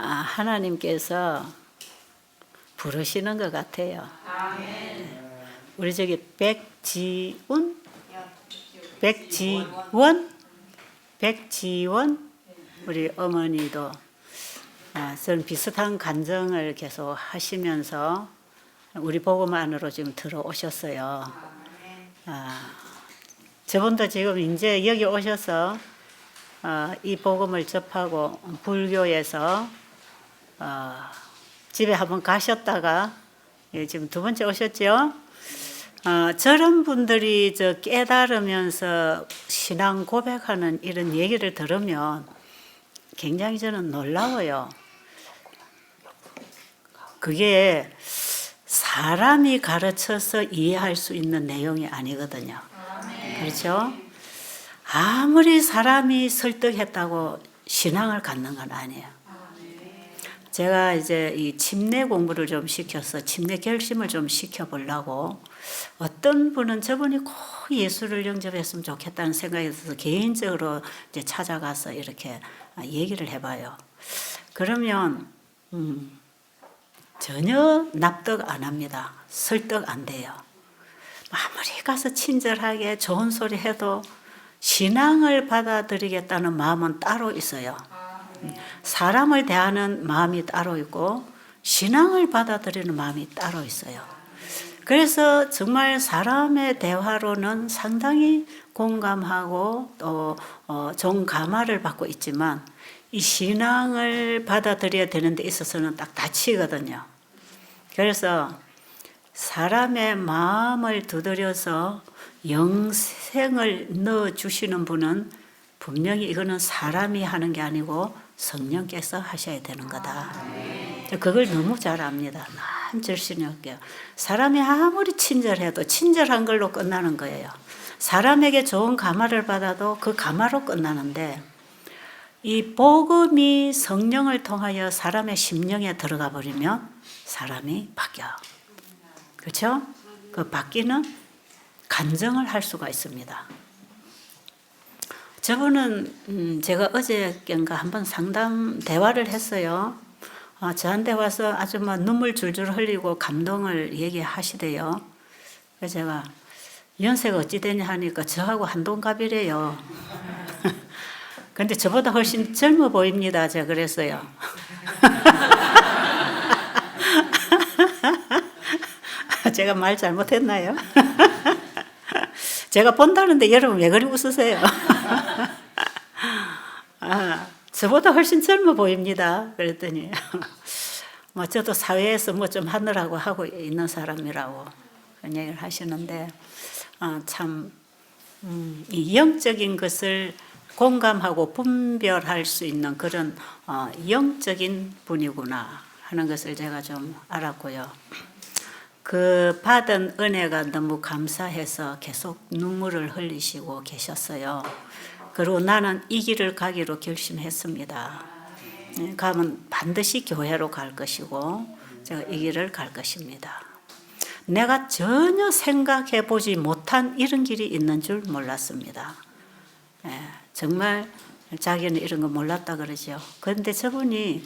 하나님께서 부르시는 것 같아요. 우리 저기 백지원 우리 어머니도 전 비슷한 간증을 계속 하시면서 우리 복음 안으로 지금 들어오셨어요. 저분도 지금 이제 여기 오셔서 이 복음을 접하고 불교에서 집에 한번 가셨다가 지금 두 번째 오셨죠. 저런 분들이 깨달으면서 신앙 고백하는 이런 얘기를 들으면 굉장히 저는 놀라워요. 그게 사람이 가르쳐서 이해할 수 있는 내용이 아니거든요. 그렇죠? 아무리 사람이 설득했다고 신앙을 갖는 건 아니에요. 제가 이제 이 침례 공부를 좀 시켜서 침례 결심을 좀 시켜보려고 어떤 분은 저분이 꼭 예수를 영접했으면 좋겠다는 생각이 들어서 개인적으로 이제 찾아가서 이렇게 얘기를 해봐요. 그러면 전혀 납득 안 합니다. 설득 안 돼요. 아무리 가서 친절하게 좋은 소리 해도 신앙을 받아들이겠다는 마음은 따로 있어요. 사람을 대하는 마음이 따로 있고 신앙을 받아들이는 마음이 따로 있어요. 그래서 정말 사람의 대화로는 상당히 공감하고 또 좋은 감화를 받고 있지만 이 신앙을 받아들여야 되는 데 있어서는 딱 다치거든요. 그래서 사람의 마음을 두드려서 영생을 넣어주시는 분은 분명히 이거는 사람이 하는 게 아니고 성령께서 하셔야 되는 거다. 그걸 너무 잘 압니다. 난 절실히 할게요. 사람이 아무리 친절해도 친절한 걸로 끝나는 거예요. 사람에게 좋은 감화를 받아도 그 감화로 끝나는데 이 복음이 성령을 통하여 사람의 심령에 들어가 버리면 사람이 바뀌어. 그렇죠? 그 바뀌는 간증을 할 수가 있습니다. 저분은 제가 어저께인가 한번 상담 대화를 했어요. 저한테 와서 아주 막 눈물 줄줄 흘리고 감동을 얘기하시대요. 그래서 제가 연세가 어찌 되냐 하니까 저하고 한동갑이래요. 근데 저보다 훨씬 젊어 보입니다. 제가 그랬어요. 제가 말 잘못했나요? 제가 본다는데 여러분 왜 그리 웃으세요? 저보다 훨씬 젊어 보입니다. 그랬더니 뭐 저도 사회에서 뭐 좀 하느라고 하고 있는 사람이라고 그런 얘기를 하시는데 참 이 영적인 것을 공감하고 분별할 수 있는 그런 영적인 분이구나 하는 것을 제가 좀 알았고요. 그 받은 은혜가 너무 감사해서 계속 눈물을 흘리시고 계셨어요. 그리고 나는 이 길을 가기로 결심했습니다. 가면 반드시 교회로 갈 것이고 제가 이 길을 갈 것입니다. 내가 전혀 생각해 보지 못한 이런 길이 있는 줄 몰랐습니다. 정말 자기는 이런 거 몰랐다 그러죠. 그런데 저분이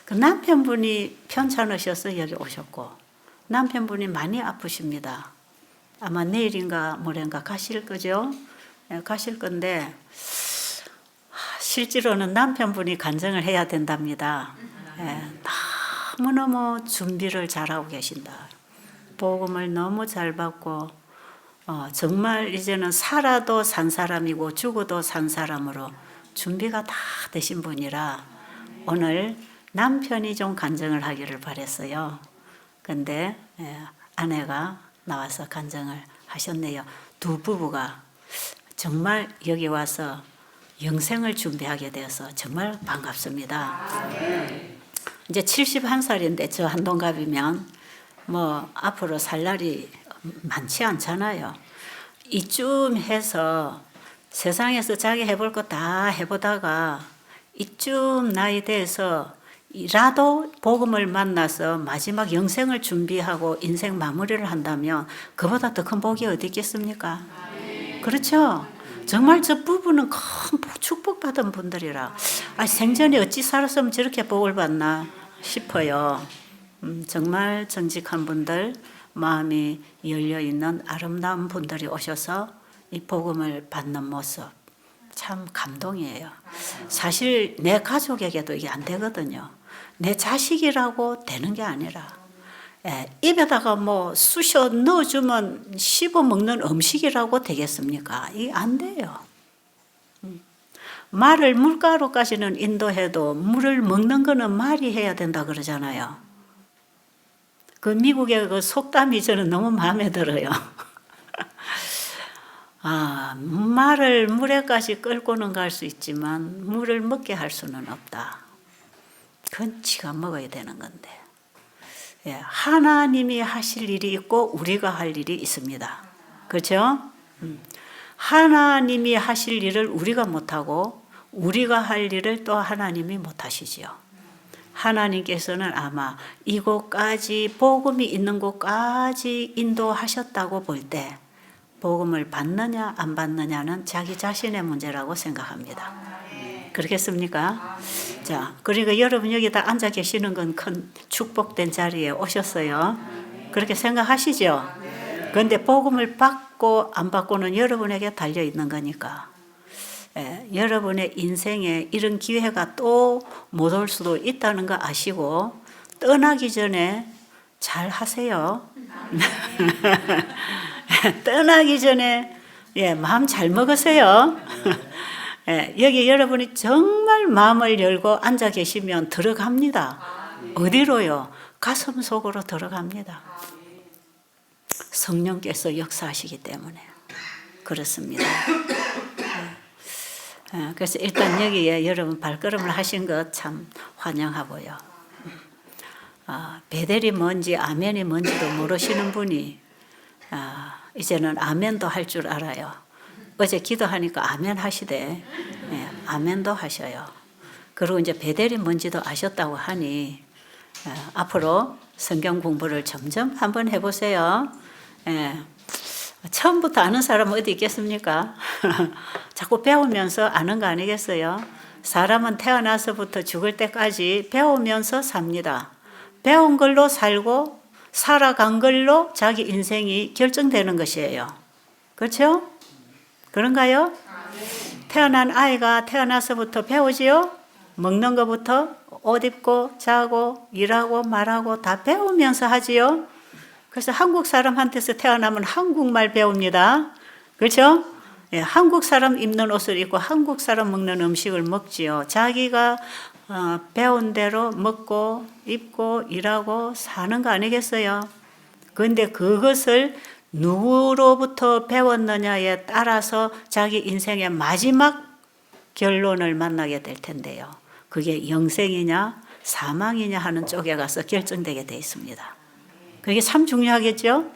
그 남편분이 편찮으셔서 여기 오셨고 남편분이 많이 아프십니다. 아마 내일인가 모레인가 가실 거죠. 가실 건데 실제로는 남편분이 간증을 해야 된답니다. 너무너무 준비를 잘하고 계신다. 복음을 너무 잘 받고 정말 이제는 살아도 산 사람이고 죽어도 산 사람으로 준비가 다 되신 분이라 오늘 남편이 좀 간증을 하기를 바랬어요. 근데 아내가 나와서 간증을 하셨네요. 두 부부가 정말 여기 와서 영생을 준비하게 되어서 정말 반갑습니다. 이제 71살인데 저 한동갑이면 뭐 앞으로 살 날이 많지 않잖아요. 이쯤 해서 세상에서 자기 해볼 거 다 해보다가 이쯤 나이 돼서 이라도 복음을 만나서 마지막 영생을 준비하고 인생 마무리를 한다면 그보다 더 큰 복이 어디 있겠습니까? 그렇죠? 정말 저 부부는 큰 축복받은 분들이라 생전에 어찌 살았으면 저렇게 복을 받나 싶어요. 정말 정직한 분들, 마음이 열려있는 아름다운 분들이 오셔서 이 복음을 받는 모습 참 감동이에요. 사실 내 가족에게도 이게 안 되거든요. 내 자식이라고 되는 게 아니라 입에다가 뭐 쑤셔 넣어주면 씹어 먹는 음식이라고 되겠습니까? 이게 안 돼요. 말을 물가루까지는 인도해도 물을 먹는 거는 말이 해야 된다 그러잖아요. 그 미국의 그 속담이 저는 너무 마음에 들어요. 말을 물에까지 끌고는 갈 수 있지만 물을 먹게 할 수는 없다. 그건 지가 먹어야 되는 건데. 하나님이 하실 일이 있고 우리가 할 일이 있습니다. 그렇죠? 하나님이 하실 일을 우리가 못하고 우리가 할 일을 또 하나님이 못하시지요. 하나님께서는 아마 이곳까지 복음이 있는 곳까지 인도하셨다고 볼 때 복음을 받느냐 안 받느냐는 자기 자신의 문제라고 생각합니다. 그렇겠습니까? 자, 그러니까 여러분 여기 다 앉아 계시는 건 큰 축복된 자리에 오셨어요. 그렇게 생각하시죠? 그런데 복음을 받고 안 받고는 여러분에게 달려 있는 거니까. 여러분의 인생에 이런 기회가 또 못 올 수도 있다는 거 아시고 떠나기 전에 잘 하세요. 떠나기 전에 마음 잘 먹으세요. 여기 여러분이 정말 마음을 열고 앉아 계시면 들어갑니다. 어디로요? 가슴 속으로 들어갑니다. 성령께서 역사하시기 때문에 그렇습니다. 그래서 일단 여기에 여러분 발걸음을 하신 것 참 환영하고요. 베델이 뭔지 아멘이 뭔지도 모르시는 분이 이제는 아멘도 할 줄 알아요. 어제 기도하니까 아멘 하시대. 아멘도 하셔요. 그리고 이제 베델이 뭔지도 아셨다고 하니 앞으로 성경 공부를 점점 한번 해보세요. 처음부터 아는 사람은 어디 있겠습니까? 자꾸 배우면서 아는 거 아니겠어요? 사람은 태어나서부터 죽을 때까지 배우면서 삽니다. 배운 걸로 살고 살아간 걸로 자기 인생이 결정되는 것이에요. 그렇죠? 그런가요? 태어난 아이가 태어나서부터 배우지요? 먹는 것부터 옷 입고 자고 일하고 말하고 다 배우면서 하지요? 그래서 한국 사람한테서 태어나면 한국말 배웁니다. 그렇죠? 한국 사람 입는 옷을 입고 한국 사람 먹는 음식을 먹지요. 자기가 배운 대로 먹고 입고 일하고 사는 거 아니겠어요? 그런데 그것을 누구로부터 배웠느냐에 따라서 자기 인생의 마지막 결론을 만나게 될 텐데요. 그게 영생이냐 사망이냐 하는 쪽에 가서 결정되게 돼 있습니다. 그게 참 중요하겠죠?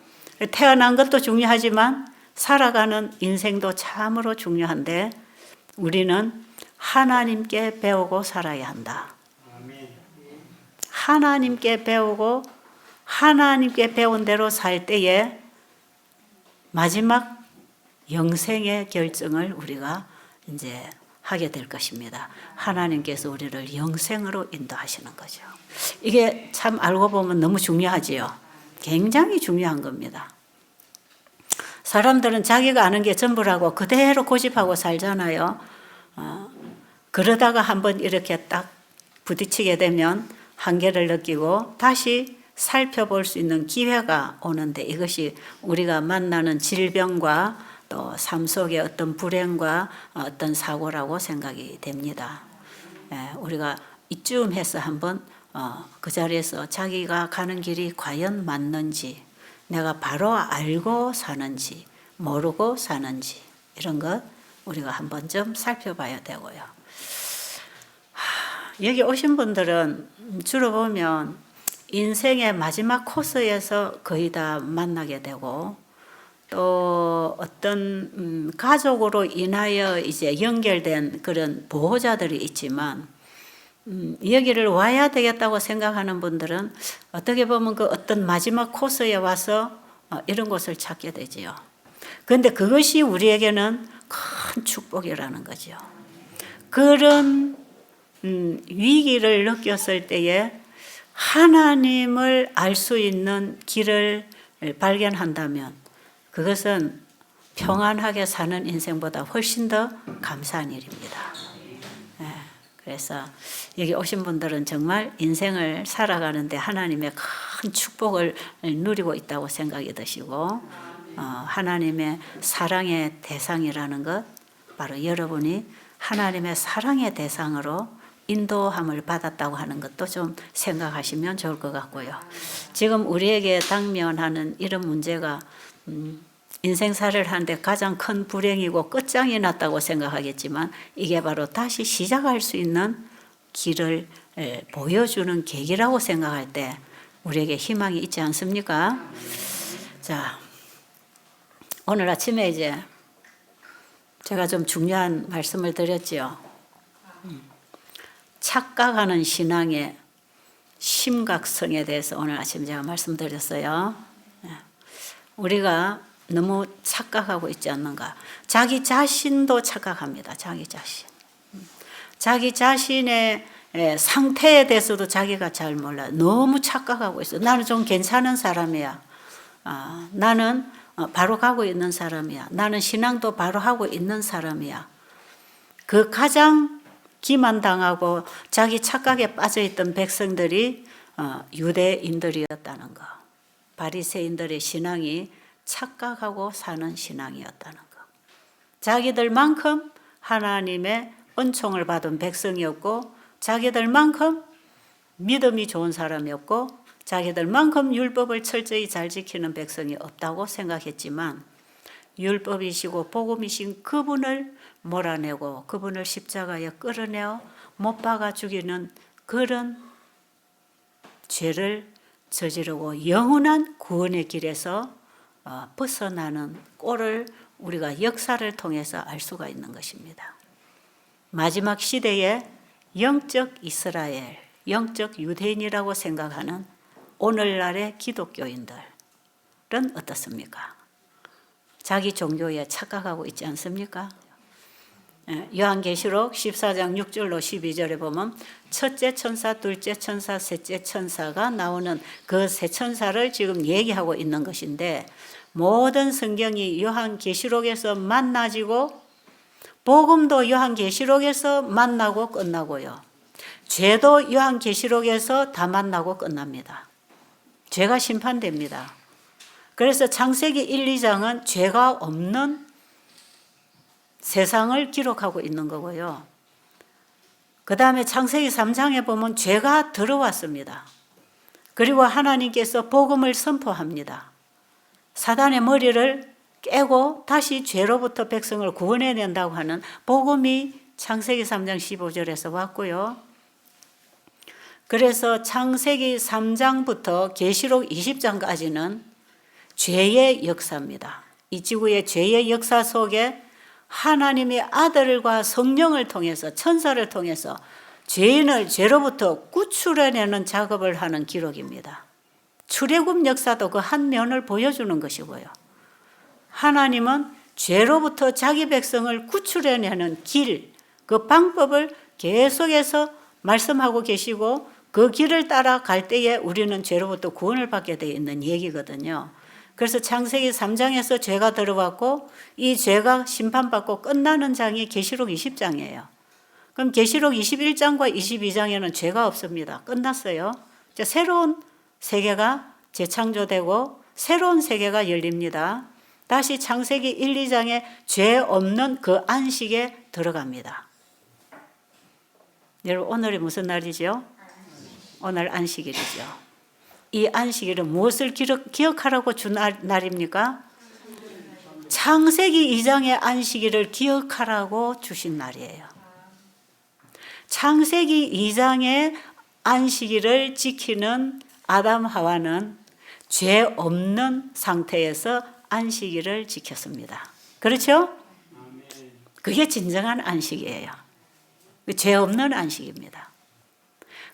태어난 것도 중요하지만 살아가는 인생도 참으로 중요한데 우리는 하나님께 배우고 살아야 한다. 하나님께 배우고 하나님께 배운 대로 살 때에 마지막 영생의 결정을 우리가 이제 하게 될 것입니다. 하나님께서 우리를 영생으로 인도하시는 거죠. 이게 참 알고 보면 너무 중요하지요. 굉장히 중요한 겁니다. 사람들은 자기가 아는 게 전부라고 그대로 고집하고 살잖아요. 그러다가 한번 이렇게 딱 부딪히게 되면 한계를 느끼고 다시 살펴볼 수 있는 기회가 오는데 이것이 우리가 만나는 질병과 또 삶 속의 어떤 불행과 어떤 사고라고 생각이 됩니다. 우리가 이쯤 해서 한번 그 자리에서 자기가 가는 길이 과연 맞는지 내가 바로 알고 사는지 모르고 사는지 이런 것 우리가 한번 좀 살펴봐야 되고요. 여기 오신 분들은 주로 보면 인생의 마지막 코스에서 거의 다 만나게 되고 또 어떤 가족으로 인하여 이제 연결된 그런 보호자들이 있지만 여기를 와야 되겠다고 생각하는 분들은 어떻게 보면 그 어떤 마지막 코스에 와서 이런 곳을 찾게 되지요. 그런데 그것이 우리에게는 큰 축복이라는 거죠. 그런 위기를 느꼈을 때에 하나님을 알 수 있는 길을 발견한다면 그것은 평안하게 사는 인생보다 훨씬 더 감사한 일입니다. 그래서 여기 오신 분들은 정말 인생을 살아가는데 하나님의 큰 축복을 누리고 있다고 생각이 드시고 하나님의 사랑의 대상이라는 것, 바로 여러분이 하나님의 사랑의 대상으로 인도함을 받았다고 하는 것도 좀 생각하시면 좋을 것 같고요. 지금 우리에게 당면하는 이런 문제가 인생살이를 하는데 가장 큰 불행이고 끝장이 났다고 생각하겠지만 이게 바로 다시 시작할 수 있는 길을 보여주는 계기라고 생각할 때 우리에게 희망이 있지 않습니까? 자, 오늘 아침에 이제 제가 좀 중요한 말씀을 드렸지요. 착각하는 신앙의 심각성에 대해서 오늘 아침 제가 말씀드렸어요. 우리가 너무 착각하고 있지 않는가. 자기 자신도 착각합니다. 자기 자신. 자기 자신의 상태에 대해서도 자기가 잘 몰라요. 너무 착각하고 있어요. 나는 좀 괜찮은 사람이야. 나는 바로 가고 있는 사람이야. 나는 신앙도 바로 하고 있는 사람이야. 그 가장 기만당하고 자기 착각에 빠져있던 백성들이 유대인들이었다는 거. 바리새인들의 신앙이 착각하고 사는 신앙이었다는 것. 자기들만큼 하나님의 은총을 받은 백성이었고 자기들만큼 믿음이 좋은 사람이었고 자기들만큼 율법을 철저히 잘 지키는 백성이 없다고 생각했지만 율법이시고 복음이신 그분을 몰아내고 그분을 십자가에 끌어내어 못 박아 죽이는 그런 죄를 저지르고 영원한 구원의 길에서 벗어나는 꼴을 우리가 역사를 통해서 알 수가 있는 것입니다. 마지막 시대에 영적 이스라엘, 영적 유대인이라고 생각하는 오늘날의 기독교인들은 어떻습니까? 자기 종교에 착각하고 있지 않습니까? 요한계시록 14장 6절로 12절에 보면 첫째 천사, 둘째 천사, 셋째 천사가 나오는 그 세 천사를 지금 얘기하고 있는 것인데 모든 성경이 요한계시록에서 만나지고 복음도 요한계시록에서 만나고 끝나고요. 죄도 요한계시록에서 다 만나고 끝납니다. 죄가 심판됩니다. 그래서 창세기 1, 2장은 죄가 없는 세상을 기록하고 있는 거고요. 그 다음에 창세기 3장에 보면 죄가 들어왔습니다. 그리고 하나님께서 복음을 선포합니다. 사단의 머리를 깨고 다시 죄로부터 백성을 구원해낸다고 하는 복음이 창세기 3장 15절에서 왔고요. 그래서 창세기 3장부터 계시록 20장까지는 죄의 역사입니다. 이 지구의 죄의 역사 속에 하나님의 아들과 성령을 통해서 천사를 통해서 죄인을 죄로부터 구출해내는 작업을 하는 기록입니다. 출애굽 역사도 그 한 면을 보여주는 것이고요. 하나님은 죄로부터 자기 백성을 구출해내는 길, 그 방법을 계속해서 말씀하고 계시고 그 길을 따라갈 때에 우리는 죄로부터 구원을 받게 되어 있는 얘기거든요. 그래서 창세기 3장에서 죄가 들어왔고 이 죄가 심판받고 끝나는 장이 계시록 20장이에요. 그럼 계시록 21장과 22장에는 죄가 없습니다. 끝났어요. 이제 새로운 세계가 재창조되고 새로운 세계가 열립니다. 다시 창세기 1, 2장에 죄 없는 그 안식에 들어갑니다. 여러분 오늘이 무슨 날이죠? 오늘 안식일이죠. 이 안식일은 무엇을 기억하라고 준 날입니까? 창세기 2장의 안식일을 기억하라고 주신 날이에요. 창세기 2장의 안식일을 지키는 아담 하와는 죄 없는 상태에서 안식일을 지켰습니다. 그렇죠? 그게 진정한 안식이에요. 죄 없는 안식입니다.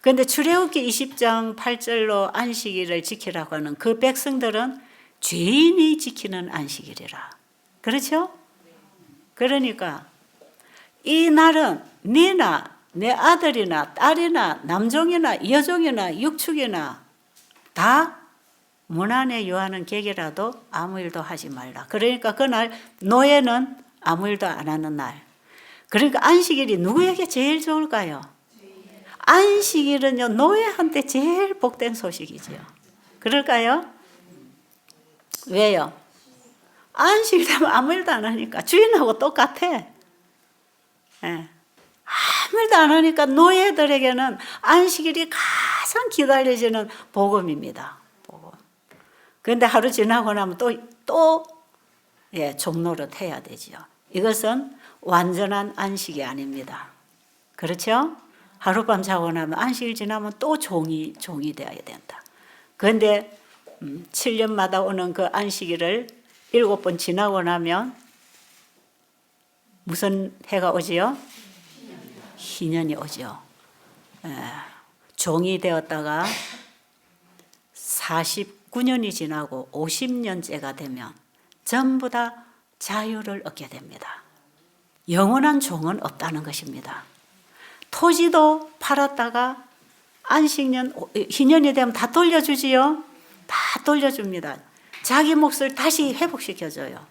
그런데 출애굽기 20장 8절로 안식일을 지키라고 하는 그 백성들은 죄인이 지키는 안식일이라. 그렇죠? 그러니까 이 날은 네나 내 아들이나 딸이나 남종이나 여종이나 육축이나 다 문 안에 유하는 객이라도 아무 일도 하지 말라. 그러니까 그날 노예는 아무 일도 안 하는 날. 그러니까 안식일이 누구에게 제일 좋을까요? 안식일은요, 노예한테 제일 복된 소식이지요. 그럴까요? 왜요? 안식일 되면 아무 일도 안 하니까 주인하고 똑같아. 예. 아무 일도 안 하니까 노예들에게는 안식일이 가장 기다려지는 복음입니다. 복음. 그런데 하루 지나고 나면 또 종노릇 해야 되죠. 이것은 완전한 안식이 아닙니다. 그렇죠? 하룻밤 자고 나면 안식일 지나면 또 종이 되어야 된다. 그런데 7년마다 오는 그 안식일을 7번 지나고 나면 무슨 해가 오지요? 희년이 오죠. 종이 되었다가 49년이 지나고 50년째가 되면 전부 다 자유를 얻게 됩니다. 영원한 종은 없다는 것입니다. 토지도 팔았다가 안식년, 희년이 되면 다 돌려주지요. 다 돌려줍니다. 자기 몫을 다시 회복시켜줘요.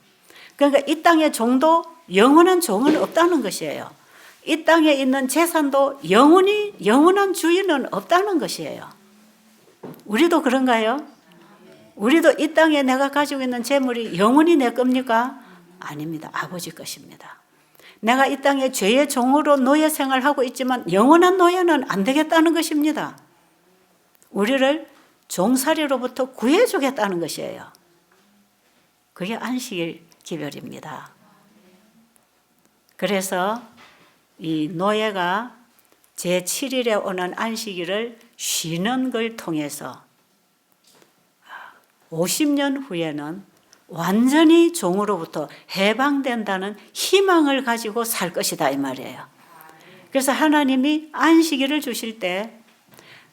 그러니까 이 땅의 종도 영원한 종은 없다는 것이에요. 이 땅에 있는 재산도 영원한 주인은 없다는 것이에요. 우리도 그런가요? 우리도 이 땅에 내가 가지고 있는 재물이 영원히 내 겁니까? 아닙니다. 아버지 것입니다. 내가 이 땅에 죄의 종으로 노예 생활하고 있지만 영원한 노예는 안 되겠다는 것입니다. 우리를 종살이로부터 구해주겠다는 것이에요. 그게 안식일 기별입니다. 그래서 이 노예가 제7일에 오는 안식일을 쉬는 걸 통해서 50년 후에는 완전히 종으로부터 해방된다는 희망을 가지고 살 것이다 이 말이에요. 그래서 하나님이 안식일을 주실 때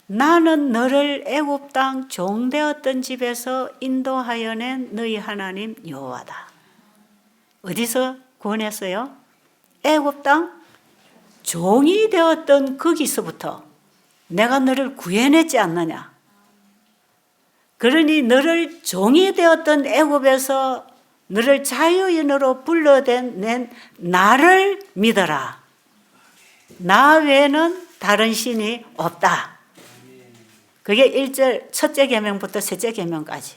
나는 너를 애굽 땅 종되었던 집에서 인도하여 낸 너희 하나님 여호와다. 어디서 구원했어요? 애굽 땅 종이 되었던 거기서부터 내가 너를 구해냈지 않느냐. 그러니 너를 종이 되었던 애굽에서 너를 자유인으로 불러낸 나를 믿어라. 나 외에는 다른 신이 없다. 그게 1절 첫째 계명부터 셋째 계명까지.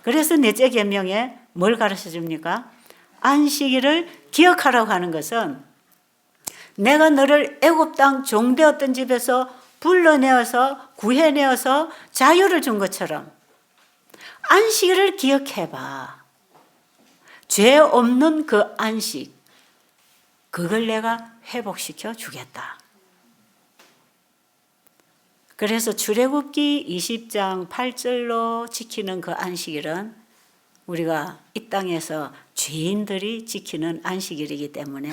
그래서 넷째 계명에 뭘 가르쳐 줍니까? 안식일을 기억하라고 하는 것은 내가 너를 애굽 땅 종되었던 집에서 불러내어서 구해내어서 자유를 준 것처럼 안식일을 기억해봐. 죄 없는 그 안식, 그걸 내가 회복시켜 주겠다. 그래서 출애굽기 20장 8절로 지키는 그 안식일은 우리가 이 땅에서 죄인들이 지키는 안식일이기 때문에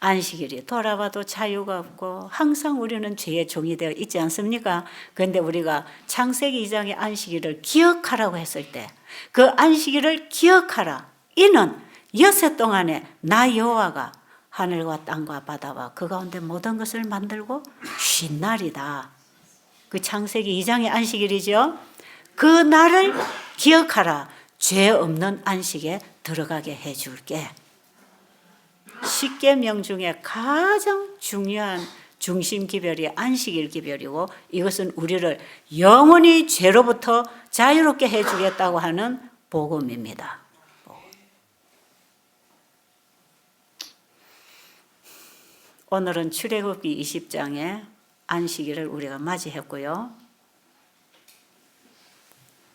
안식일이 돌아봐도 자유가 없고 항상 우리는 죄의 종이 되어 있지 않습니까? 그런데 우리가 창세기 2장의 안식일을 기억하라고 했을 때 그 안식일을 기억하라. 이는 여섯 동안에 나 여호와가 하늘과 땅과 바다와 그 가운데 모든 것을 만들고 쉰 날이다. 그 창세기 2장의 안식일이죠. 그 날을 기억하라. 죄 없는 안식에 들어가게 해줄게. 10계명 중에 가장 중요한 중심 기별이 안식일 기별이고 이것은 우리를 영원히 죄로부터 자유롭게 해주겠다고 하는 복음입니다. 오늘은 출애굽기 20장의 안식일을 우리가 맞이했고요.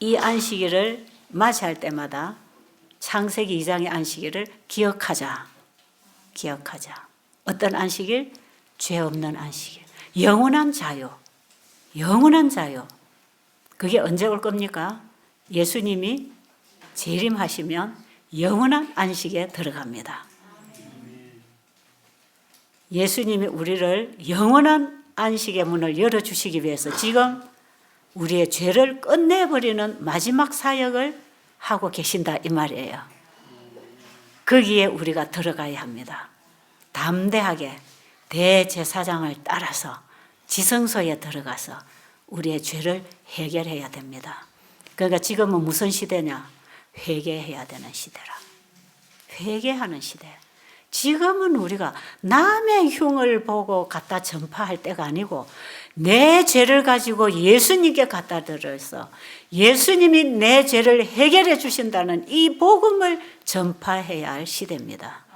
이 안식일을 맞이할 때마다 창세기 2장의 안식일을 기억하자. 어떤 안식일? 죄 없는 안식일. 영원한 자유. 그게 언제 올 겁니까? 예수님이 재림하시면 영원한 안식에 들어갑니다. 예수님이 우리를 영원한 안식의 문을 열어주시기 위해서 지금 우리의 죄를 끝내버리는 마지막 사역을 하고 계신다 이 말이에요. 거기에 우리가 들어가야 합니다. 담대하게 대제사장을 따라서 지성소에 들어가서 우리의 죄를 해결해야 됩니다. 그러니까 지금은 무슨 시대냐? 회개해야 되는 시대라. 회개하는 시대. 지금은 우리가 남의 흉을 보고 갖다 전파할 때가 아니고 내 죄를 가지고 예수님께 갖다 드려서 예수님이 내 죄를 해결해 주신다는 이 복음을 전파해야 할 시대입니다.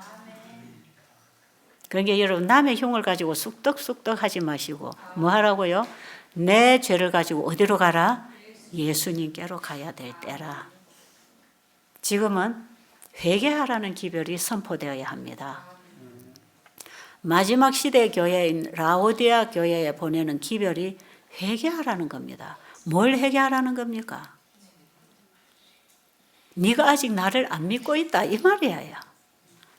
그러니까 여러분 남의 흉을 가지고 쑥덕쑥덕 하지 마시고 뭐 하라고요? 내 죄를 가지고 어디로 가라? 예수님께로 가야 될 때라. 지금은 회개하라는 기별이 선포되어야 합니다. 마지막 시대 교회인 라오디아 교회에 보내는 기별이 회개하라는 겁니다. 뭘 회개하라는 겁니까? 네가 아직 나를 안 믿고 있다 이 말이에요.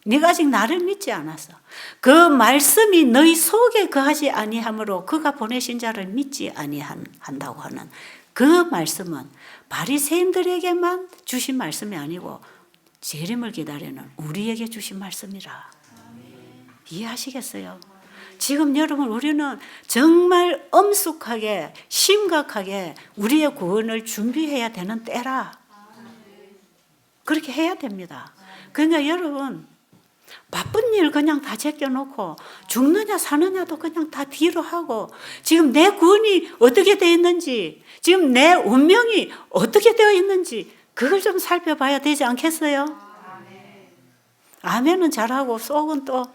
네가 아직 나를 믿지 않았어. 그 말씀이 너희 속에 거하지 아니하므로 그가 보내신 자를 믿지 아니한다고 하는 그 말씀은 바리새인들에게만 주신 말씀이 아니고 재림을 기다리는 우리에게 주신 말씀이라. 이해하시겠어요? 지금 여러분 우리는 정말 엄숙하게 심각하게 우리의 구원을 준비해야 되는 때라. 그렇게 해야 됩니다. 그러니까 여러분 바쁜 일 그냥 다 제껴놓고 죽느냐 사느냐도 그냥 다 뒤로 하고 지금 내 구원이 어떻게 되어 있는지 지금 내 운명이 어떻게 되어 있는지 그걸 좀 살펴봐야 되지 않겠어요? 아멘은 잘하고 속은 또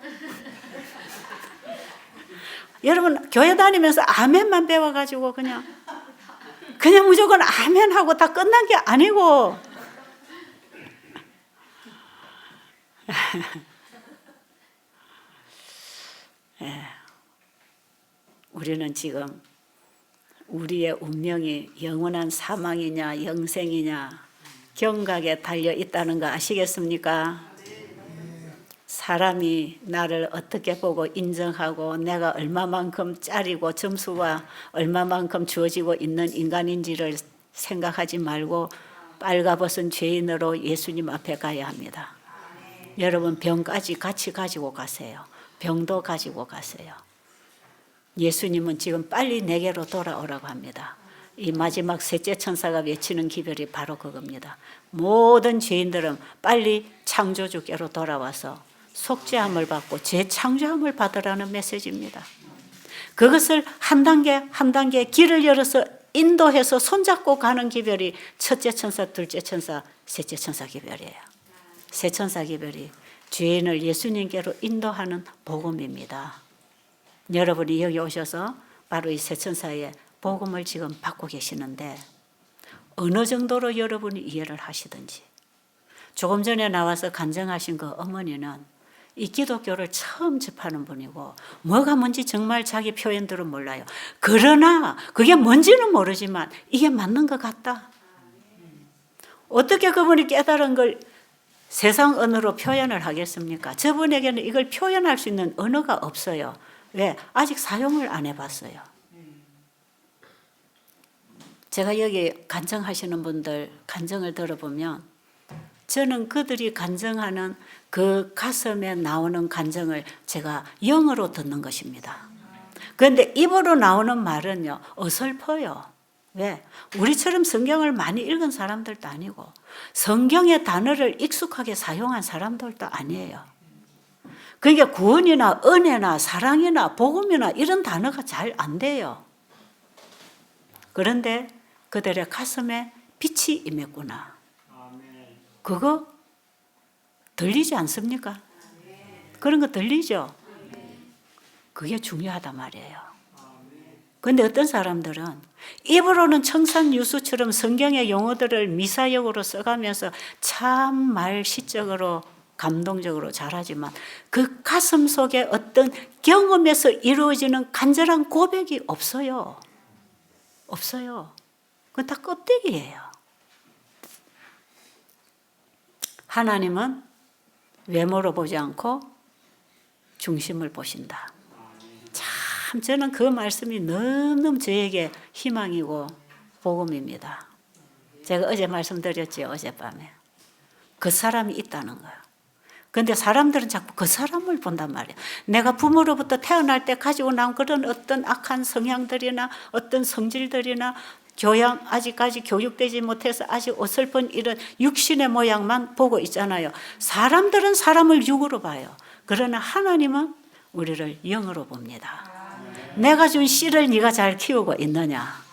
여러분 교회 다니면서 아멘만 배워가지고 그냥 무조건 아멘하고 다 끝난 게 아니고 우리는 지금 우리의 운명이 영원한 사망이냐 영생이냐 경각에 달려 있다는 거 아시겠습니까? 사람이 나를 어떻게 보고 인정하고 내가 얼마만큼 짜리고 점수가 얼마만큼 주어지고 있는 인간인지를 생각하지 말고 빨가벗은 죄인으로 예수님 앞에 가야 합니다. 여러분 병까지 같이 가지고 가세요. 병도 가지고 가세요. 예수님은 지금 빨리 내게로 돌아오라고 합니다. 이 마지막 셋째 천사가 외치는 기별이 바로 그겁니다. 모든 죄인들은 빨리 창조주께로 돌아와서 속죄함을 받고 재창조함을 받으라는 메시지입니다. 그것을 한 단계 한 단계 길을 열어서 인도해서 손잡고 가는 기별이 첫째 천사, 둘째 천사, 셋째 천사 기별이에요. 세 천사 기별이 죄인을 예수님께로 인도하는 복음입니다. 여러분이 여기 오셔서 바로 이 세 천사의 복음을 지금 받고 계시는데 어느 정도로 여러분이 이해를 하시든지 조금 전에 나와서 간증하신 그 어머니는 이 기독교를 처음 접하는 분이고 뭐가 뭔지 정말 자기 표현들은 몰라요. 그러나 그게 뭔지는 모르지만 이게 맞는 것 같다. 어떻게 그분이 깨달은 걸 세상 언어로 표현을 하겠습니까? 저분에게는 이걸 표현할 수 있는 언어가 없어요. 왜? 아직 사용을 안 해봤어요. 제가 여기 간증하시는 분들 간증을 들어보면 저는 그들이 간증하는 그 가슴에 나오는 간증을 제가 영어로 듣는 것입니다. 그런데 입으로 나오는 말은요, 어설퍼요. 왜? 우리처럼 성경을 많이 읽은 사람들도 아니고 성경의 단어를 익숙하게 사용한 사람들도 아니에요. 그러니까 구원이나 은혜나 사랑이나 복음이나 이런 단어가 잘 안 돼요. 그런데 그들의 가슴에 빛이 임했구나. 그거 들리지 않습니까? 그런 거 들리죠? 그게 중요하단 말이에요. 그런데 어떤 사람들은 입으로는 청산유수처럼 성경의 용어들을 미사역으로 써가면서 참 말 시적으로 감동적으로 잘하지만 그 가슴 속에 어떤 경험에서 이루어지는 간절한 고백이 없어요. 없어요. 그건 다 껍데기예요. 하나님은 외모로 보지 않고 중심을 보신다. 참 저는 그 말씀이 너무너무 저에게 희망이고 복음입니다. 제가 어제 말씀드렸죠. 어젯밤에. 그 사람이 있다는 거예요. 근데 사람들은 자꾸 그 사람을 본단 말이에요. 내가 부모로부터 태어날 때 가지고 나온 그런 어떤 악한 성향들이나 어떤 성질들이나 아직까지 교육되지 못해서 아직 어설픈 이런 육신의 모양만 보고 있잖아요. 사람들은 사람을 육으로 봐요. 그러나 하나님은 우리를 영으로 봅니다. 내가 준 씨를 네가 잘 키우고 있느냐?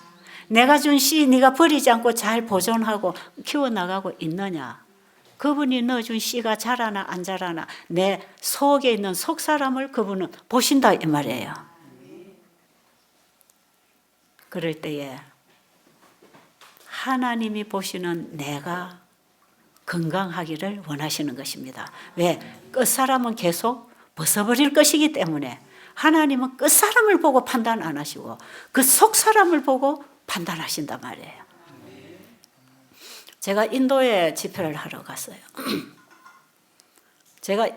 내가 준 씨 네가 버리지 않고 잘 보존하고 키워나가고 있느냐? 그분이 넣어준 씨가 자라나 안 자라나 내 속에 있는 속 사람을 그분은 보신다 이 말이에요. 그럴 때에 하나님이 보시는 내가 건강하기를 원하시는 것입니다. 왜? 끝사람은 계속 벗어버릴 것이기 때문에 하나님은 끝사람을 보고 판단 안 하시고 그 속사람을 보고 판단하신단 말이에요. 제가 인도에 집회를 하러 갔어요. 제가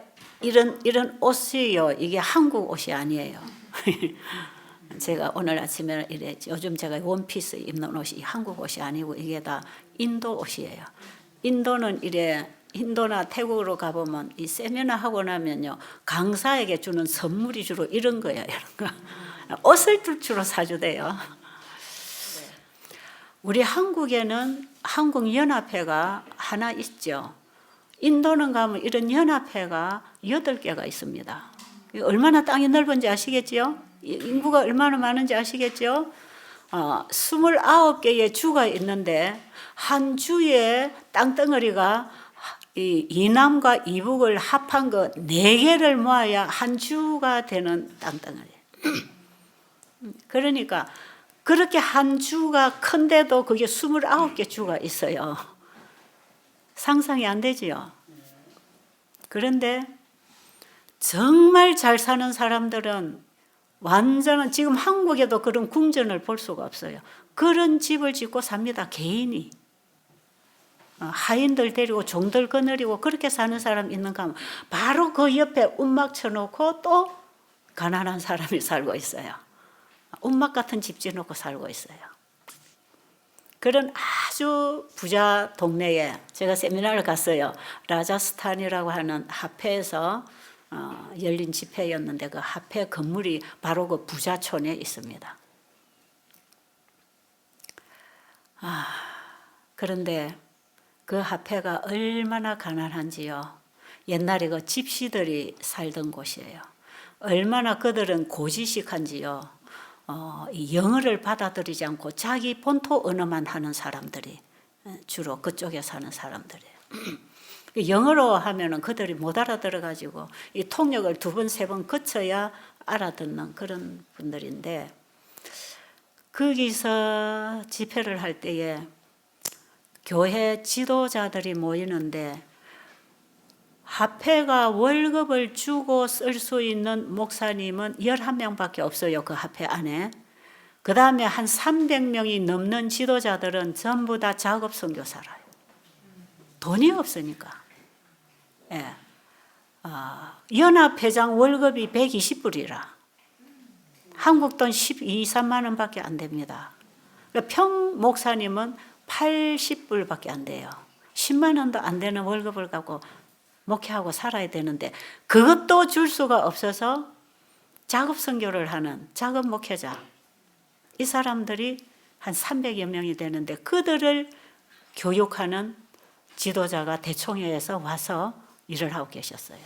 이런 옷이요, 이게 한국 옷이 아니에요. 제가 오늘 아침에 요즘 제가 원피스 입는 옷이 한국 옷이 아니고 이게 다 인도 옷이에요. 인도는 인도나 태국으로 가보면 이 세미나 하고 나면요, 강사에게 주는 선물이 주로 이런 거예요. 이런 거. 옷을 주로 사주대요. 우리 한국에는 한국연합회가 하나 있죠. 인도는 가면 이런 연합회가 8개가 있습니다. 얼마나 땅이 넓은지 아시겠죠? 인구가 얼마나 많은지 아시겠죠? 29개의 주가 있는데 한 주의 땅덩어리가 이 남과 이북을 합한 거 4개를 모아야 한 주가 되는 땅덩어리. 그러니까 그렇게 한 주가 큰데도 그게 29개 주가 있어요. 상상이 안 되지요. 그런데 정말 잘 사는 사람들은 완전한, 지금 한국에도 그런 궁전을 볼 수가 없어요. 그런 집을 짓고 삽니다. 개인이. 하인들 데리고 종들 거느리고 그렇게 사는 사람 있는가 하면 바로 그 옆에 움막 쳐놓고 또 가난한 사람이 살고 있어요. 움막 같은 집 지어놓고 살고 있어요. 그런 아주 부자 동네에 제가 세미나를 갔어요. 라자스탄이라고 하는 합회에서 열린 집회였는데 그 합회 건물이 바로 그 부자촌에 있습니다. 그런데 그 합회가 얼마나 가난한지요. 옛날에 그 집시들이 살던 곳이에요. 얼마나 그들은 고지식한지요. 영어를 받아들이지 않고 자기 본토 언어만 하는 사람들이 주로 그쪽에 사는 사람들이에요. 영어로 하면은 그들이 못 알아들어가지고 이 통역을 2번, 3번 거쳐야 알아듣는 그런 분들인데, 거기서 집회를 할 때에 교회 지도자들이 모이는데 합회가 월급을 주고 쓸 수 있는 목사님은 11명밖에 없어요. 그 합회 안에. 그 다음에 한 300명이 넘는 지도자들은 전부 다 작업 선교사라요. 돈이 없으니까. 예. 연합회장 월급이 120불이라. 한국 돈 12, 3만 원밖에 안 됩니다. 평 목사님은 80불밖에 안 돼요. 10만 원도 안 되는 월급을 갖고 목회하고 살아야 되는데 그것도 줄 수가 없어서 작업 선교를 하는 작업 목회자, 이 사람들이 한 300여 명이 되는데 그들을 교육하는 지도자가 대총회에서 와서 일을 하고 계셨어요.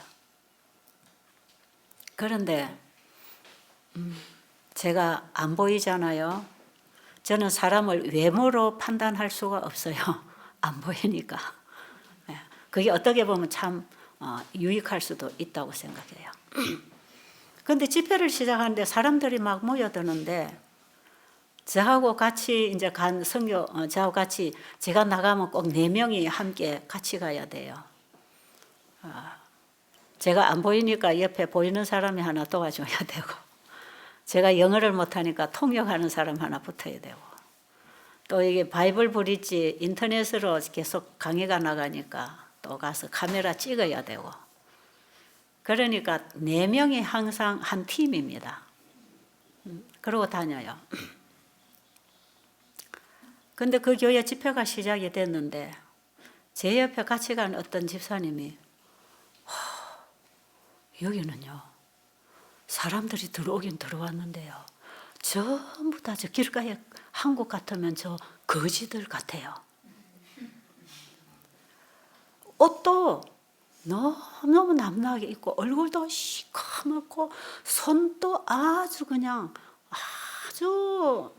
그런데 제가 안 보이잖아요. 저는 사람을 외모로 판단할 수가 없어요. 안 보이니까. 그게 어떻게 보면 참 유익할 수도 있다고 생각해요. 그런데 집회를 시작하는데 사람들이 막 모여드는데 저하고 같이 이제 간 선교, 저하고 같이 제가 나가면 꼭 4명이 함께 같이 가야 돼요. 제가 안 보이니까 옆에 보이는 사람이 하나 도와줘야 되고, 제가 영어를 못하니까 통역하는 사람 하나 붙어야 되고, 또 이게 바이블 브릿지 인터넷으로 계속 강의가 나가니까 또 가서 카메라 찍어야 되고, 그러니까 4명이 항상 한 팀입니다. 그러고 다녀요. 근데 그 교회 집회가 시작이 됐는데 제 옆에 같이 간 어떤 집사님이 여기는요, 사람들이 들어오긴 들어왔는데요, 전부 다 저 길가에 한국 같으면 저 거지들 같아요. 옷도 너무너무 남나게 입고 얼굴도 시커멓고 손도 아주 그냥 아주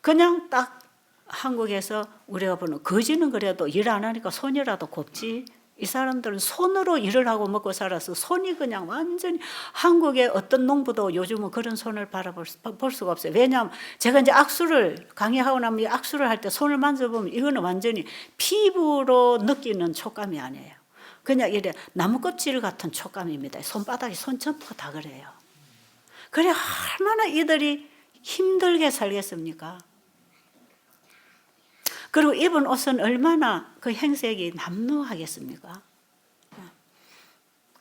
그냥 딱 한국에서 우리가 보는 거지는 그래도 일 안 하니까 손이라도 곱지, 이 사람들은 손으로 일을 하고 먹고 살아서 손이 그냥 완전히, 한국의 어떤 농부도 요즘은 그런 손을 볼 수가 없어요. 왜냐하면 제가 이제 악수를 강의하고 나면 악수를 할 때 손을 만져보면 이거는 완전히 피부로 느끼는 촉감이 아니에요. 그냥 이래 나무 껍질 같은 촉감입니다. 손바닥이 손 전부가 다 그래요. 그래 얼마나 이들이 힘들게 살겠습니까? 그리고 입은 옷은 얼마나 그 행색이 남루하겠습니까?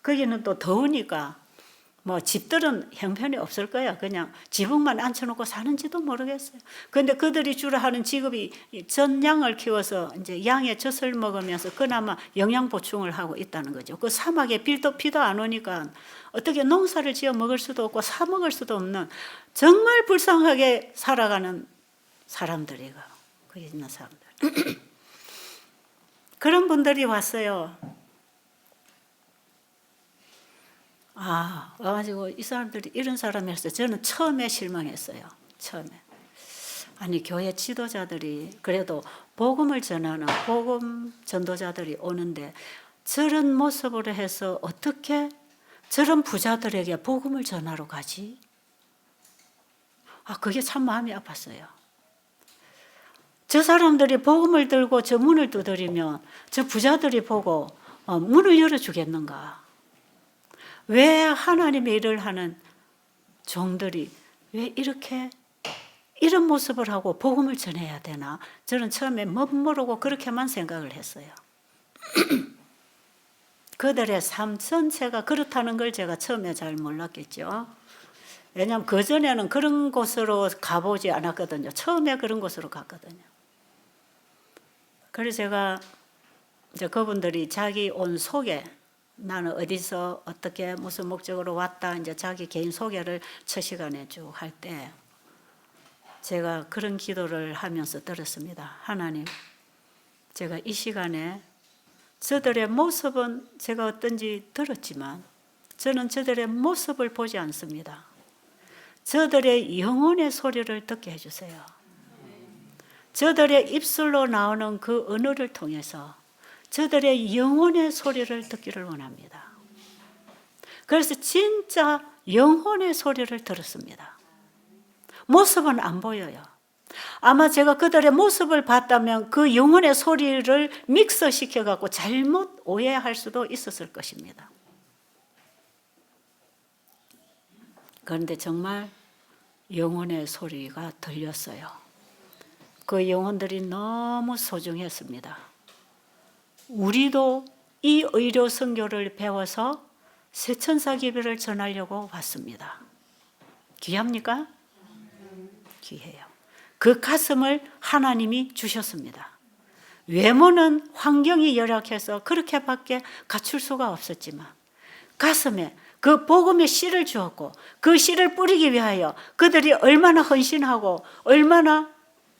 거기는 또 더우니까 뭐 집들은 형편이 없을 거야. 그냥 지붕만 앉혀놓고 사는지도 모르겠어요. 그런데 그들이 주로 하는 직업이 전양을 키워서 이제 양의 젖을 먹으면서 그나마 영양 보충을 하고 있다는 거죠. 그 사막에 비도 안 오니까 어떻게 농사를 지어 먹을 수도 없고 사 먹을 수도 없는 정말 불쌍하게 살아가는 사람들이고 거기 있는 사람들. 그런 분들이 왔어요. 와가지고 이 사람들이 이런 사람이라서 저는 처음에 실망했어요. 처음에. 아니 교회 지도자들이 그래도 복음을 전하는 복음 전도자들이 오는데 저런 모습으로 해서 어떻게 저런 부자들에게 복음을 전하러 가지? 그게 참 마음이 아팠어요. 저 사람들이 복음을 들고 저 문을 두드리면 저 부자들이 보고 문을 열어주겠는가? 왜 하나님의 일을 하는 종들이 왜 이렇게 이런 모습을 하고 복음을 전해야 되나? 저는 처음에 멋모르고 그렇게만 생각을 했어요. 그들의 삶 전체가 그렇다는 걸 제가 처음에 잘 몰랐겠죠. 왜냐하면 그전에는 그런 곳으로 가보지 않았거든요. 처음에 그런 곳으로 갔거든요. 그래서 제가 이제 그분들이 자기 온 소개, 나는 어디서 어떻게 무슨 목적으로 왔다, 이제 자기 개인 소개를 첫 시간에 쭉 할 때 제가 그런 기도를 하면서 들었습니다. 하나님, 제가 이 시간에 저들의 모습은 제가 어떤지 들었지만 저는 저들의 모습을 보지 않습니다. 저들의 영혼의 소리를 듣게 해주세요. 저들의 입술로 나오는 그 언어를 통해서 저들의 영혼의 소리를 듣기를 원합니다. 그래서 진짜 영혼의 소리를 들었습니다. 모습은 안 보여요. 아마 제가 그들의 모습을 봤다면 그 영혼의 소리를 믹서시켜갖고 잘못 오해할 수도 있었을 것입니다. 그런데 정말 영혼의 소리가 들렸어요. 그 영혼들이 너무 소중했습니다. 우리도 이 의료 선교를 배워서 새천사 기별을 전하려고 왔습니다. 귀합니까? 귀해요. 그 가슴을 하나님이 주셨습니다. 외모는 환경이 열악해서 그렇게밖에 갖출 수가 없었지만 가슴에 그 복음의 씨를 주었고 그 씨를 뿌리기 위하여 그들이 얼마나 헌신하고 얼마나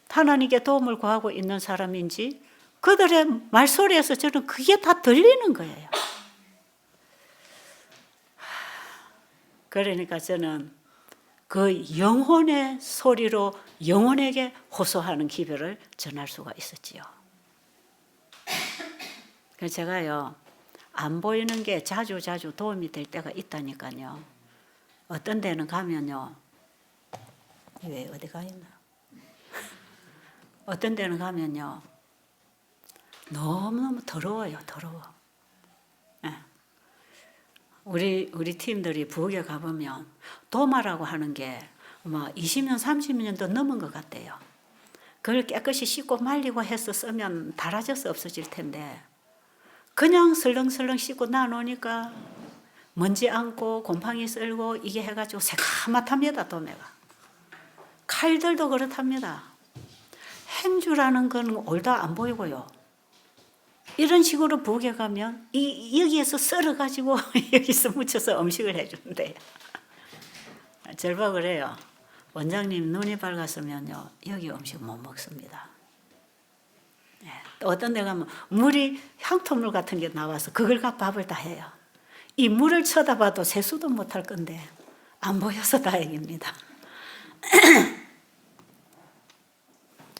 하나님께 도움을 구하고 있는 사람인지 그들의 말소리에서 저는 그게 다 들리는 거예요. 그러니까 저는 그 영혼의 소리로 영혼에게 호소하는 기별을 전할 수가 있었지요. 그래서 제가요, 안 보이는 게 자주 도움이 될 때가 있다니까요. 어떤 데는 가면요, 왜 어디 가 있나? 어떤 데는 가면요, 너무너무 더러워요, 더러워. 네. 우리 팀들이 부엌에 가보면 도마라고 하는 게 뭐 20년, 30년도 넘은 것 같대요. 그걸 깨끗이 씻고 말리고 해서 쓰면 닳아져서 없어질 텐데 그냥 설렁설렁 씻고 놔놓으니까 먼지 안고 곰팡이 쓸고 이게 해가지고 새카맣답니다, 도매가. 칼들도 그렇답니다. 행주라는 건 올다 안 보이고요. 이런 식으로 부엌에 가면 여기에서 썰어가지고 여기서 묻혀서 음식을 해주는데요. 절박을 해요. 원장님 눈이 밝았으면요 여기 음식 못 먹습니다. 또 어떤 데 가면 물이 향토물 같은 게 나와서 그걸 갖고 밥을 다 해요. 이 물을 쳐다봐도 세수도 못할 건데 안 보여서 다행입니다.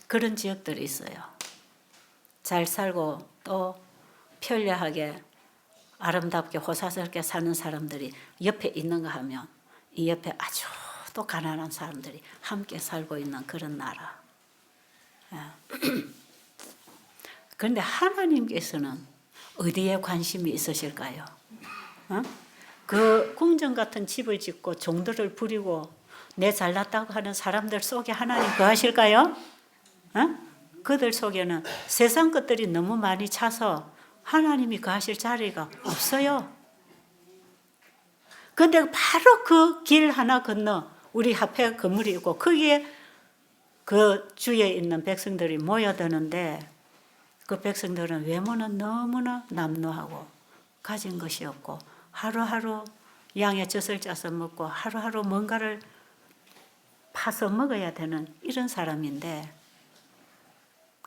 그런 지역들이 있어요. 잘 살고 또 편리하게 아름답게 호사스럽게 사는 사람들이 옆에 있는가 하면 이 옆에 아주 또 가난한 사람들이 함께 살고 있는 그런 나라. 그런데 하나님께서는 어디에 관심이 있으실까요? 그 궁전 같은 집을 짓고 종들을 부리고 내 잘났다고 하는 사람들 속에 하나님 거하실까요? 그들 속에는 세상 것들이 너무 많이 차서 하나님이 거하실 자리가 없어요. 그런데 바로 그 길 하나 건너 우리 앞에 건물이 있고 거기에 그 주위에 있는 백성들이 모여드는데 그 백성들은 외모는 너무나 남루하고 가진 것이 없고 하루하루 양의 젖을 짜서 먹고 하루하루 뭔가를 파서 먹어야 되는 이런 사람인데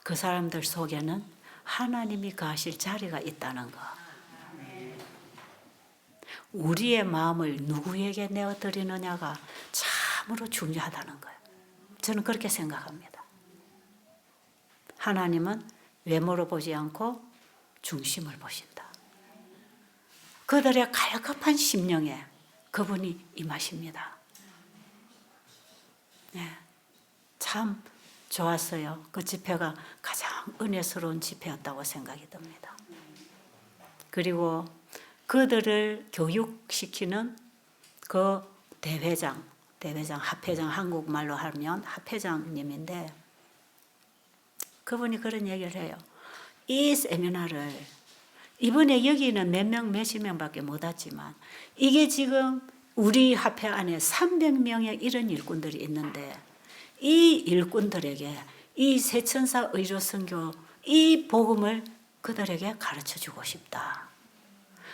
그 사람들 속에는 하나님이 거하실 자리가 있다는 거. 우리의 마음을 누구에게 내어드리느냐가 참으로 중요하다는 거예요. 저는 그렇게 생각합니다. 하나님은 외모로 보지 않고 중심을 보신다. 그들의 갈급한 심령에 그분이 임하십니다. 네, 참 좋았어요. 그 집회가 가장 은혜스러운 집회였다고 생각이 듭니다. 그리고 그들을 교육시키는 그 대회장, 합회장, 한국말로 하면 합회장님인데 그분이 그런 얘기를 해요. 이 세미나를 이번에 여기는 몇 명, 몇십 명밖에 못 왔지만 이게 지금 우리 합회 안에 300명의 이런 일꾼들이 있는데 이 일꾼들에게 이 세천사 의료선교 이 복음을 그들에게 가르쳐주고 싶다.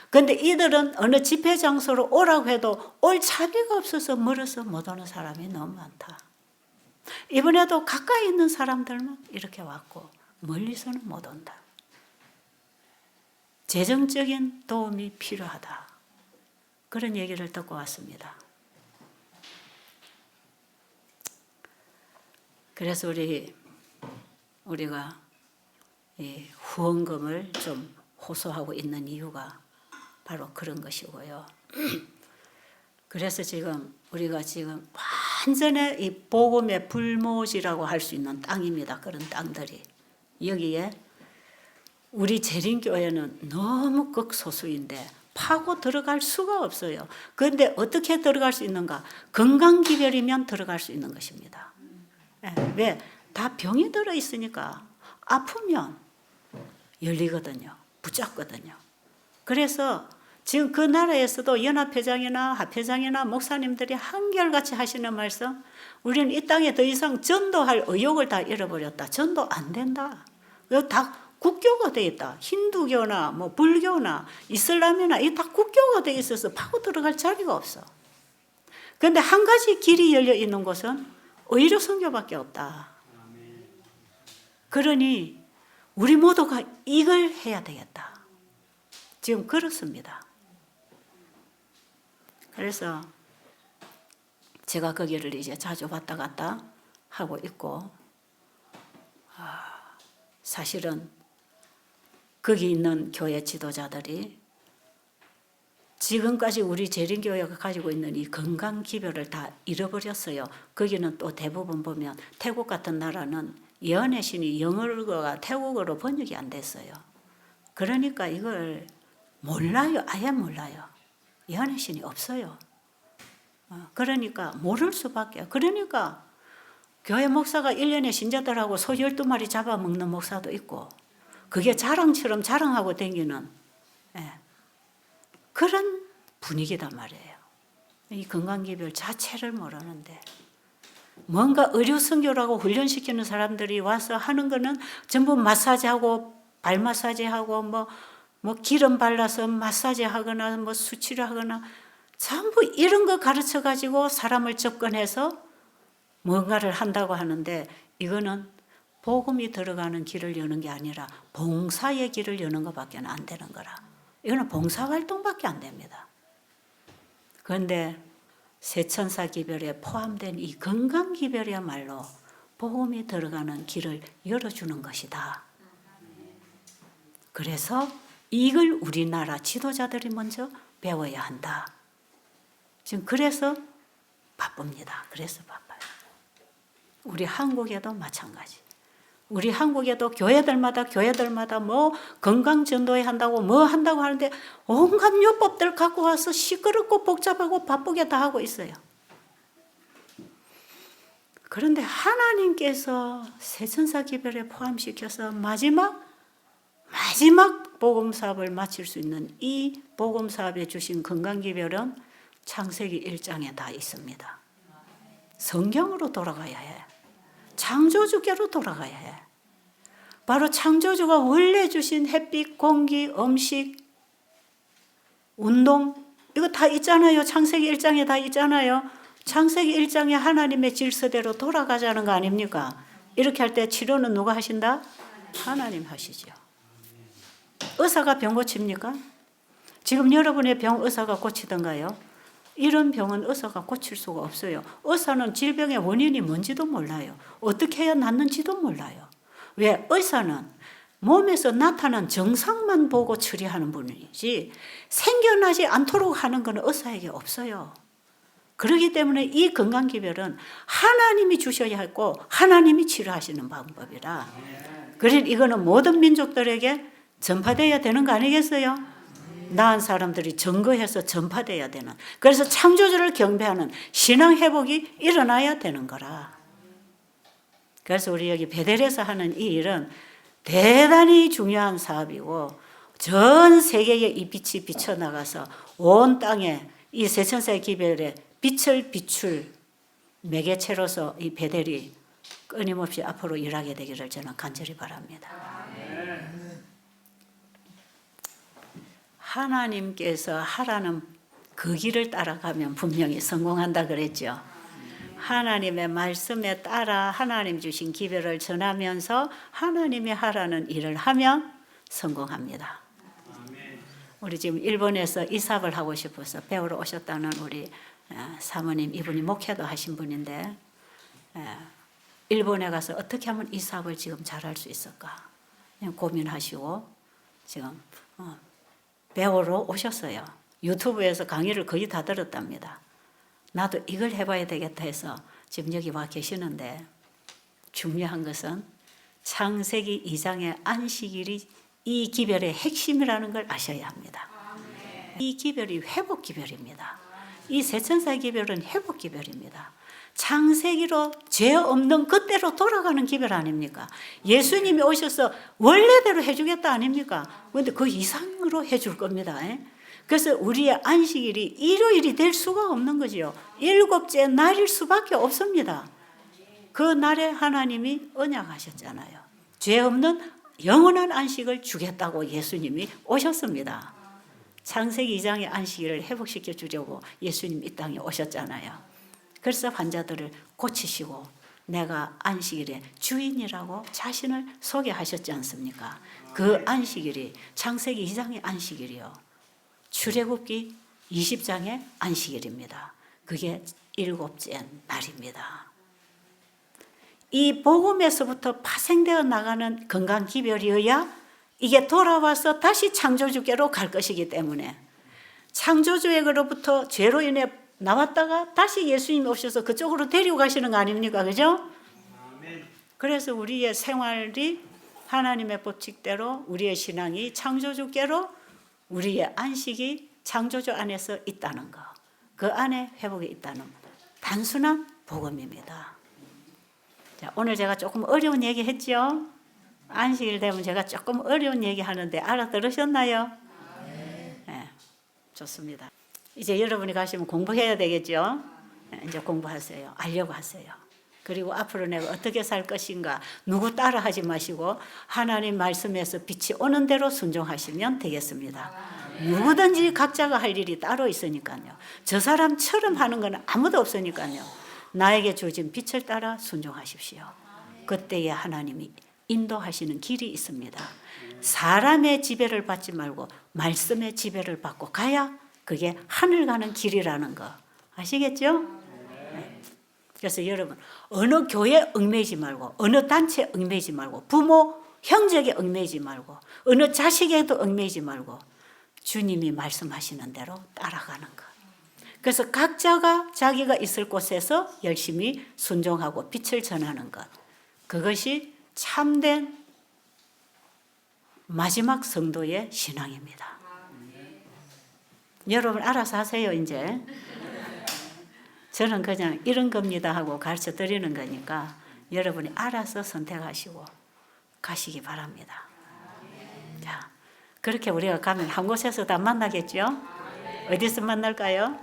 그런데 이들은 어느 집회 장소로 오라고 해도 올 차비가 없어서 멀어서 못 오는 사람이 너무 많다. 이번에도 가까이 있는 사람들만 이렇게 왔고 멀리서는 못 온다. 재정적인 도움이 필요하다. 그런 얘기를 듣고 왔습니다. 그래서 우리가 이 후원금을 좀 호소하고 있는 이유가 바로 그런 것이고요. 그래서 지금 우리가 지금 완전히 이 복음의 불모지라고 할 수 있는 땅입니다. 그런 땅들이. 여기에 우리 재림교회는 너무 극소수인데 파고 들어갈 수가 없어요. 그런데 어떻게 들어갈 수 있는가? 건강기별이면 들어갈 수 있는 것입니다. 왜? 다 병이 들어있으니까 아프면 열리거든요. 붙잡거든요. 그래서 지금 그 나라에서도 연합회장이나 합회장이나 목사님들이 한결같이 하시는 말씀, 우리는 이 땅에 더 이상 전도할 의욕을 다 잃어버렸다. 전도 안 된다. 다 국교가 돼 있다. 힌두교나 뭐 불교나 이슬람이나 이 다 국교가 돼 있어서 파고 들어갈 자리가 없어. 그런데 한 가지 길이 열려 있는 곳은 의료 선교밖에 없다. 그러니 우리 모두가 이걸 해야 되겠다. 지금 그렇습니다. 그래서 제가 거기를 이제 자주 왔다 갔다 하고 있고, 사실은 거기 있는 교회 지도자들이 지금까지 우리 재림교회가 가지고 있는 이 건강 기별을 다 잃어버렸어요. 거기는 또 대부분 보면 태국 같은 나라는 예언의 신이 영어가 태국어로 번역이 안 됐어요. 그러니까 이걸 몰라요. 아예 몰라요. 예언의 신이 없어요. 그러니까 모를 수밖에. 그러니까 교회 목사가 1년에 신자들하고 소 12마리 잡아먹는 목사도 있고 그게 자랑처럼 자랑하고 다니는 그런 분위기단 말이에요. 이 건강기별 자체를 모르는데 뭔가 의료선교라고 훈련시키는 사람들이 와서 하는 거는 전부 마사지하고 발 마사지하고 뭐 기름 발라서 마사지 하거나 뭐 수치를 하거나 전부 이런 거 가르쳐 가지고 사람을 접근해서 뭔가를 한다고 하는데 이거는 복음이 들어가는 길을 여는 게 아니라 봉사의 길을 여는 것밖에 안 되는 거라. 이거는 봉사활동밖에 안 됩니다. 그런데 세천사 기별에 포함된 이 건강기별이야말로 복음이 들어가는 길을 열어주는 것이다. 그래서 이걸 우리나라 지도자들이 먼저 배워야 한다. 지금 그래서 바쁩니다. 그래서 바빠요. 우리 한국에도 마찬가지. 우리 한국에도 교회들마다 뭐 건강전도회 한다고 뭐 한다고 하는데 온갖 요법들 갖고 와서 시끄럽고 복잡하고 바쁘게 다 하고 있어요. 그런데 하나님께서 세천사 기별에 포함시켜서 마지막 복음사업을 마칠 수 있는 이 복음사업에 주신 건강기별은 창세기 1장에 다 있습니다. 성경으로 돌아가야 해. 창조주께로 돌아가야 해. 바로 창조주가 원래 주신 햇빛, 공기, 음식, 운동 이거 다 있잖아요. 창세기 1장에 다 있잖아요. 창세기 1장에 하나님의 질서대로 돌아가자는 거 아닙니까? 이렇게 할 때 치료는 누가 하신다? 하나님 하시죠. 의사가 병 고칩니까? 지금 여러분의 병 의사가 고치던가요? 이런 병은 의사가 고칠 수가 없어요. 의사는 질병의 원인이 뭔지도 몰라요. 어떻게 해야 낫는지도 몰라요. 왜? 의사는 몸에서 나타난 증상만 보고 처리하는 분이지 생겨나지 않도록 하는 건 의사에게 없어요. 그렇기 때문에 이 건강기별은 하나님이 주셔야 했고 하나님이 치료하시는 방법이라. 그래서 이거는 모든 민족들에게 전파되어야 되는 거 아니겠어요? 나은 사람들이 증거해서 전파되어야 되는. 그래서 창조주를 경배하는 신앙 회복이 일어나야 되는 거라. 그래서 우리 여기 베델에서 하는 이 일은 대단히 중요한 사업이고 전 세계에 이 빛이 비쳐나가서 온 땅에 이 세천사의 기별에 빛을 비출 매개체로서 이 베델이 끊임없이 앞으로 일하게 되기를 저는 간절히 바랍니다. 하나님께서 하라는 그 길을 따라가면 분명히 성공한다 그랬죠. 하나님의 말씀에 따라 하나님 주신 기별을 전하면서 하나님이 하라는 일을 하면 성공합니다. 우리 지금 일본에서 이사업을 하고 싶어서 배우러 오셨다는 우리 사모님, 이분이 목회도 하신 분인데 일본에 가서 어떻게 하면 이 사업을 지금 잘할 수 있을까 고민하시고 지금 배우러 오셨어요. 유튜브에서 강의를 거의 다 들었답니다. 나도 이걸 해봐야 되겠다 해서 지금 여기 와 계시는데 중요한 것은 창세기 2장의 안식일이 이 기별의 핵심이라는 걸 아셔야 합니다. 이 기별이 회복 기별입니다. 이 세천사의 기별은 회복 기별입니다. 창세기로 죄 없는 그때로 돌아가는 기별 아닙니까? 예수님이 오셔서 원래대로 해주겠다 아닙니까? 그런데 그 이상으로 해줄 겁니다. 그래서 우리의 안식일이 일요일이 될 수가 없는 거죠. 일곱째 날일 수밖에 없습니다. 그 날에 하나님이 언약하셨잖아요. 죄 없는 영원한 안식을 주겠다고 예수님이 오셨습니다. 창세기 2장의 안식일을 회복시켜 주려고 예수님 이 땅에 오셨잖아요. 그래서 환자들을 고치시고 내가 안식일의 주인이라고 자신을 소개하셨지 않습니까? 그 안식일이 창세기 2장의 안식일이요. 출애굽기 20장의 안식일입니다. 그게 일곱째 날입니다. 이 복음에서부터 파생되어 나가는 건강기별이어야 이게 돌아와서 다시 창조주께로 갈 것이기 때문에 창조주에게로부터 죄로 인해 나왔다가 다시 예수님이 오셔서 그쪽으로 데리고 가시는 거 아닙니까? 그죠? 그래서 우리의 생활이 하나님의 법칙대로 우리의 신앙이 창조주께로 우리의 안식이 창조주 안에서 있다는 거. 그 안에 회복이 있다는 단순한 복음입니다. 자, 오늘 제가 조금 어려운 얘기 했죠? 안식일 되면 제가 조금 어려운 얘기 하는데 알아들으셨나요? 네, 좋습니다. 이제 여러분이 가시면 공부해야 되겠죠? 네, 이제 공부하세요. 알려고 하세요. 그리고 앞으로 내가 어떻게 살 것인가 누구 따라하지 마시고 하나님 말씀에서 빛이 오는 대로 순종하시면 되겠습니다. 누구든지 각자가 할 일이 따로 있으니까요. 저 사람처럼 하는 건 아무도 없으니까요. 나에게 주어진 빛을 따라 순종하십시오. 그때에 하나님이 인도하시는 길이 있습니다. 사람의 지배를 받지 말고 말씀의 지배를 받고 가야 그게 하늘 가는 길이라는 거 아시겠죠? 네. 그래서 여러분 어느 교회에 얽매이지 말고 어느 단체에 얽매이지 말고 부모 형제에게 얽매이지 말고 어느 자식에도 얽매이지 말고 주님이 말씀하시는 대로 따라가는 것. 그래서 각자가 자기가 있을 곳에서 열심히 순종하고 빛을 전하는 것. 그것이 참된 마지막 성도의 신앙입니다. 여러분 알아서 하세요 이제. 저는 그냥 이런 겁니다 하고 가르쳐 드리는 거니까 여러분이 알아서 선택하시고 가시기 바랍니다. 자, 그렇게 우리가 가면 한 곳에서 다 만나겠죠? 어디서 만날까요?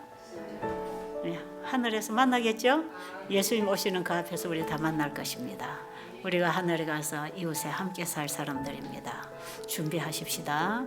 네, 하늘에서 만나겠죠? 예수님 오시는 그 앞에서 우리 다 만날 것입니다. 우리가 하늘에 가서 이웃에 함께 살 사람들입니다. 준비하십시다.